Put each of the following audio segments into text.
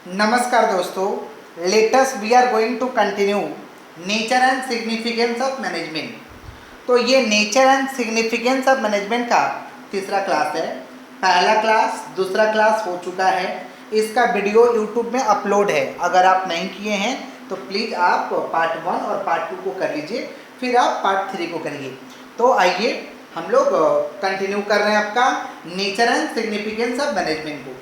नमस्कार दोस्तों, latest we are going to continue nature and significance of management. तो ये nature and significance of management का तीसरा क्लास है। पहला क्लास, दूसरा क्लास हो चुका है। इसका वीडियो यूट्यूब में अपलोड है। अगर आप नहीं किए हैं तो प्लीज़ आप पार्ट 1 और पार्ट 2 को कर लीजिए, फिर आप पार्ट 3 को करिए। तो आइए हम लोग कंटिन्यू कर रहे हैं आपका nature and significance of management को।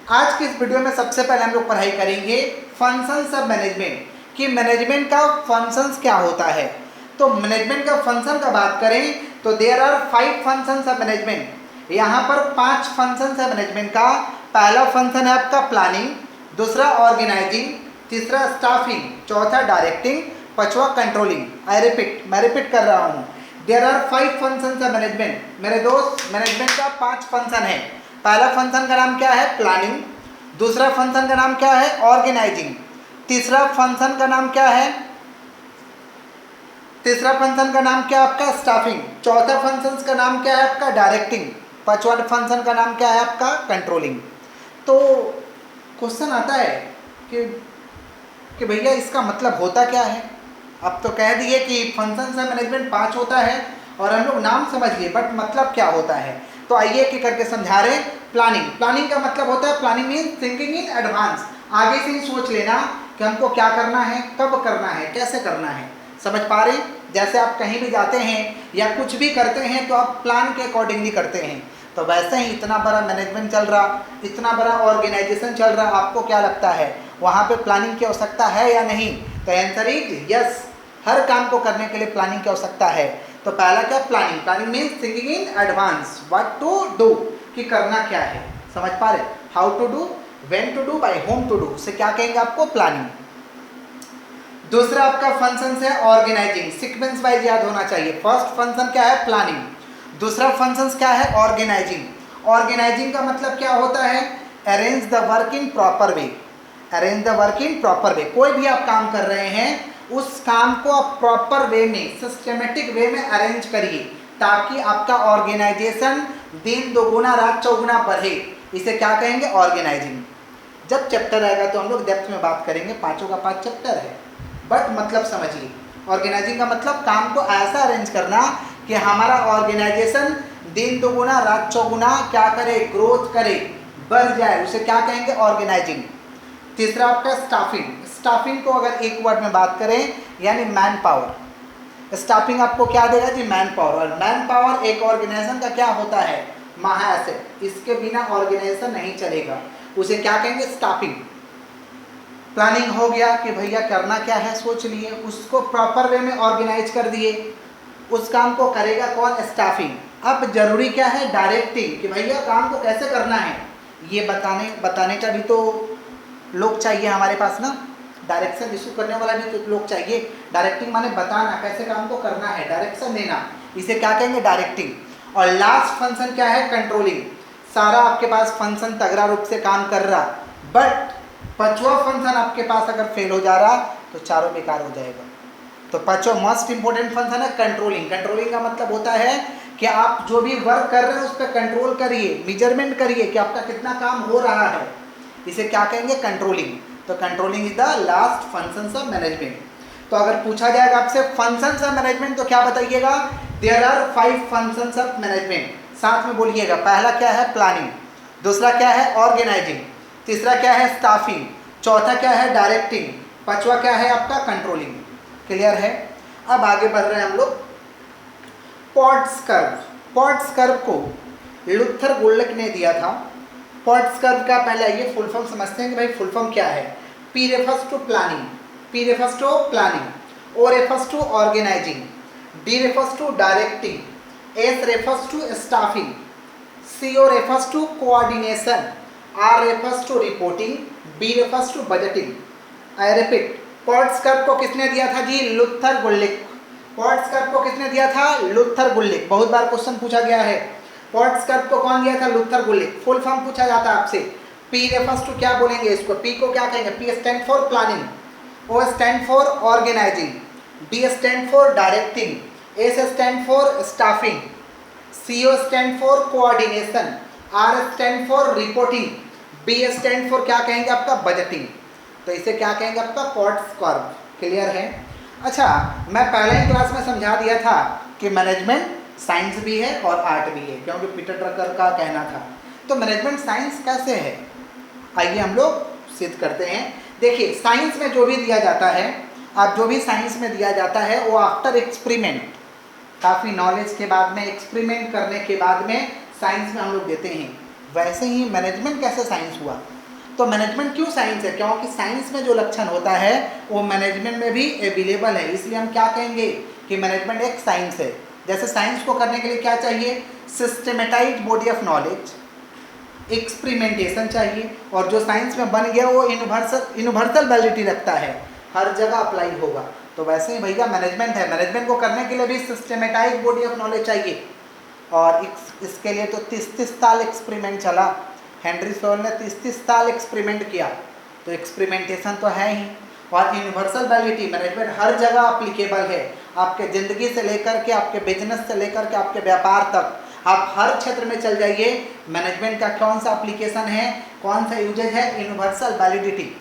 आज की इस वीडियो में सबसे पहले हम लोग पढ़ाई करेंगे फंक्शंस ऑफ मैनेजमेंट, कि मैनेजमेंट का फंक्शंस क्या होता है। तो मैनेजमेंट का फंक्शन का बात करें तो there are 5 functions of management. यहाँ पर 5 फंक्शंस है मैनेजमेंट का। पहला फंक्शन है आपका प्लानिंग, दूसरा ऑर्गेनाइजिंग, तीसरा स्टाफिंग, चौथा डायरेक्टिंग, पांचवा कंट्रोलिंग। मैं रिपीट कर रहा हूँ। There are 5 functions of management. मेरे दोस्त, मैनेजमेंट का 5 फंक्शन है। पहला फंक्शन का नाम क्या है? प्लानिंग। दूसरा फंक्शन का नाम क्या है? ऑर्गेनाइजिंग। तीसरा फंक्शन का नाम क्या है? तीसरा फंक्शन का नाम क्या है आपका? स्टाफिंग। चौथा फंक्शन का नाम क्या है आपका? डायरेक्टिंग। पांचवा फंक्शन का नाम क्या है आपका? कंट्रोलिंग। तो क्वेश्चन आता है कि भैया इसका मतलब होता क्या है। अब तो कह दिए कि फंक्शन से मैनेजमेंट 5 होता है और हम लोग नाम समझ लिए, बट मतलब क्या होता है। तो आइए कि करके समझा रहे। प्लानिंग का मतलब होता है, planning mean thinking in advance. आगे से ही सोच लेना कि हमको क्या करना है, कब करना है, कैसे करना है। समझ पा रहे? जैसे आप कहीं भी जाते हैं या कुछ भी करते हैं तो आप प्लान के अकॉर्डिंगली करते हैं। तो वैसे ही इतना बड़ा मैनेजमेंट चल रहा, इतना बड़ा ऑर्गेनाइजेशन चल रहा, आपको क्या लगता है वहाँ पे प्लानिंग की आवश्यकता है या नहीं? तो आंसर इज यस। हर काम को करने के लिए प्लानिंग की आवश्यकता है। तो पहला क्या? Planning means thinking in advance, what to do, कि करना क्या है। समझ पा रहे? How to do, when to do, by whom to do, से क्या कहेंगे आपको? प्लानिंग। दूसरा आपका फंक्शन है ऑर्गेनाइजिंग। सीक्वेंस वाइज याद होना चाहिए। फर्स्ट फंक्शन क्या है? प्लानिंग। दूसरा फंक्शन क्या है? ऑर्गेनाइजिंग। ऑर्गेनाइजिंग का मतलब क्या होता है? Arrange the work in proper way. Arrange the work in proper way. कोई भी आप काम कर रहे हैं, उस काम को आप प्रॉपर वे में, सिस्टमेटिक वे में अरेंज करिए, ताकि आपका ऑर्गेनाइजेशन दिन दोगुना रात चौगुना बढ़े। इसे क्या कहेंगे? ऑर्गेनाइजिंग। जब चैप्टर आएगा तो हम लोग डेप्थ में बात करेंगे। 5 का 5 चैप्टर है, बट मतलब समझिए। ऑर्गेनाइजिंग का मतलब काम को ऐसा अरेंज करना कि हमारा ऑर्गेनाइजेशन दिन दोगुना रात चौगुना क्या करे? ग्रोथ करे, बढ़ जाए। उसे क्या कहेंगे? ऑर्गेनाइजिंग। तीसरा आपका स्टाफिंग। स्टाफिंग को अगर एक वर्ड में बात करें यानी मैन पावर। स्टाफिंग आपको क्या देगा जी? Manpower. और मैन पावर एक ऑर्गेनाइजेशन का क्या होता है? महाएसेट। इसके बिना ऑर्गेनाइजेशन नहीं चलेगा। उसे क्या कहेंगे? स्टाफिंग। प्लानिंग हो गया कि भैया करना क्या है, सोच लिए, उसको प्रॉपर वे में ऑर्गेनाइज कर दिए, उस काम को करेगा कौन? स्टाफिंग। अब जरूरी क्या है? डायरेक्टिंग, कि भैया काम को कैसे करना है ये बताने का भी तो लोग चाहिए हमारे पास ना। डायरेक्शन इशू करने वाला भी तो लोग चाहिए। डायरेक्टिंग माने बताना कैसे काम को करना है, डायरेक्शन देना, इसे क्या कहेंगे? डायरेक्टिंग। और लास्ट फंक्शन क्या है? कंट्रोलिंग। सारा आपके पास फंक्शन तगड़ा रूप से काम कर रहा, बट 5वां फंक्शन आपके पास अगर फेल हो जा रहा तो चारों बेकार हो जाएगा। तो 5वां मोस्ट इंपोर्टेंट फंक्शन है कंट्रोलिंग। कंट्रोलिंग का मतलब होता है कि आप जो भी वर्क कर रहे हैं उस पर कंट्रोल करिए, मेजरमेंट करिए कि आपका कितना काम हो रहा है। इसे क्या कहेंगे? कंट्रोलिंग। तो controlling is the last functions of management. तो अगर पूछा जाएगा आपसे फंक्शंस ऑफ मैनेजमेंट तो क्या बताइएगा? There are 5 functions of management. साथ में बोलिएगा। पहला क्या है? प्लानिंग। दूसरा क्या है? ऑर्गेनाइजिंग। तीसरा क्या है? स्टाफिंग। चौथा क्या है? डायरेक्टिंग। पांचवा क्या है आपका? कंट्रोलिंग। क्लियर है? अब आगे बढ़ रहे हैं हम लोग। Pots curve. पॉट्स कर्व को लुथर गुल्लक ने दिया था। पॉट्स कर्व का पहले ये फुल फॉर्म समझते हैं कि भाई फुल फॉर्म क्या है। P refers to planning, P refers to planning, O refers to organizing, D refers to directing, S refers to staffing, CO refers to coordination, R refers to reporting, B refers to budgeting. I repeat, pots curve को किसने दिया था जी? Luther गुल्लिक। Pots curve को किसने दिया था? Luther गुल्लिक। बहुत बार question पूछा गया है। पॉट्स कर्व को कौन दिया था? लुथर गुल्लिक। फुल फॉर्म पूछा जाता है आपसे। P रेफर्स टू क्या बोलेंगे इसको? P को क्या कहेंगे? P stand for planning, O stand for organising, D stand for directing, S stand for staffing, CO stand for coordination, R stand for reporting, B stand for क्या कहेंगे आपका budgeting, तो इसे क्या कहेंगे आपका कॉट्स कर्व। क्लियर है। अच्छा, मैं पहले ही क्लास में समझा दिया था कि मैनेजमेंट साइंस भी है और आर्ट भी है, क्योंकि पीटर ड्रकर का कहना था। तो मैनेजमेंट साइंस कैसे है, आइए हम लोग सिद्ध करते हैं। देखिए, साइंस में जो भी दिया जाता है, आप जो भी साइंस में दिया जाता है वो आफ्टर एक्सपेरिमेंट, काफ़ी नॉलेज के बाद में, एक्सपेरिमेंट करने के बाद में साइंस में हम लोग देते हैं। वैसे ही मैनेजमेंट कैसे साइंस हुआ, तो मैनेजमेंट क्यों साइंस है, क्योंकि साइंस में जो लक्षण होता है वो मैनेजमेंट में भी अवेलेबल है, इसलिए हम क्या कहेंगे कि मैनेजमेंट एक साइंस है। जैसे साइंस को करने के लिए क्या चाहिए, systematised body of knowledge, experimentation चाहिए, और जो साइंस में बन गया वो यूनिवर्सल वैलिडिटी रखता है, हर जगह अप्लाई होगा। तो वैसे ही भैया मैनेजमेंट है, मैनेजमेंट को करने के लिए भी सिस्टमेटाइज्ड बॉडी ऑफ नॉलेज चाहिए, और इसके लिए तो 30-30 साल एक्सपेरिमेंट चला। हेनरी सोल ने 30-30 साल एक्सपेरिमेंट किया, तो एक्सपेरिमेंटेशन तो है ही। और यूनिवर्सल वैलिडिटी, मैनेजमेंट हर जगह अप्लीकेबल है, आपके ज़िंदगी से लेकर के, आपके बिजनेस से लेकर के, आपके व्यापार तक, आप हर क्षेत्र में चल जाइए, मैनेजमेंट का कौन सा एप्लीकेशन है, कौन सा यूजेज है, यूनिवर्सल वैलिडिटी।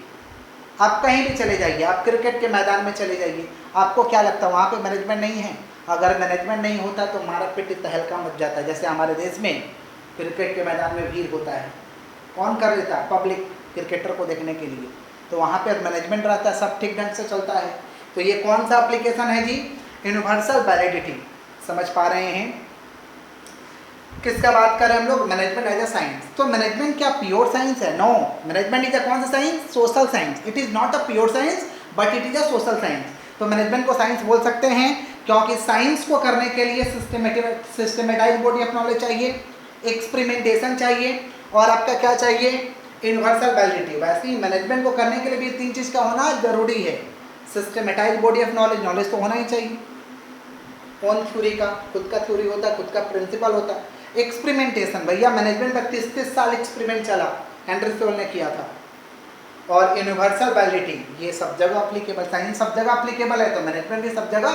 आप कहीं भी चले जाइए, आप क्रिकेट के मैदान में चले जाइए, आपको क्या लगता है वहाँ पे मैनेजमेंट नहीं है? अगर मैनेजमेंट नहीं होता तो मारा पिटी तहलका मच जाता है। जैसे हमारे देश में क्रिकेट के मैदान में भीड़ होता है, कौन कर देता है? पब्लिक क्रिकेटर को देखने के लिए, तो वहाँ पर मैनेजमेंट रहता है, सब ठीक ढंग से चलता है। तो ये कौन सा एप्लीकेशन है जी? Universal validity. समझ पा रहे हैं किसका बात कर रहे हैं हम लोग? Management as a science. तो मैनेजमेंट क्या प्योर साइंस है? नो, मैनेजमेंट इज अ कौन सा science? Social science. It is not a pure science but it is a social science. तो मैनेजमेंट को साइंस बोल सकते हैं क्योंकि साइंस को करने के लिए सिस्टमेटाइज्ड बॉडी ऑफ नॉलेज चाहिए, एक्सपेरिमेंटेशन चाहिए, और आपका क्या चाहिए? Universal validity. वैसे ही मैनेजमेंट को करने के लिए भी 3 चीज़ का होना जरूरी है। Systematised body of knowledge, knowledge तो होना ही चाहिए, ओन थ्योरी का, खुद का थ्योरी होता है, खुद का प्रिंसिपल होता है। एक्सपेरिमेंटेशन, भैया मैनेजमेंट में 30-30 साल एक्सपेरिमेंट चला, हेनरी सोल ने किया था। और यूनिवर्सल वैलिडिटी, ये सब जगह अप्लीकेबल, साइंस सब जगह अप्लीकेबल है, तो मैनेजमेंट भी सब जगह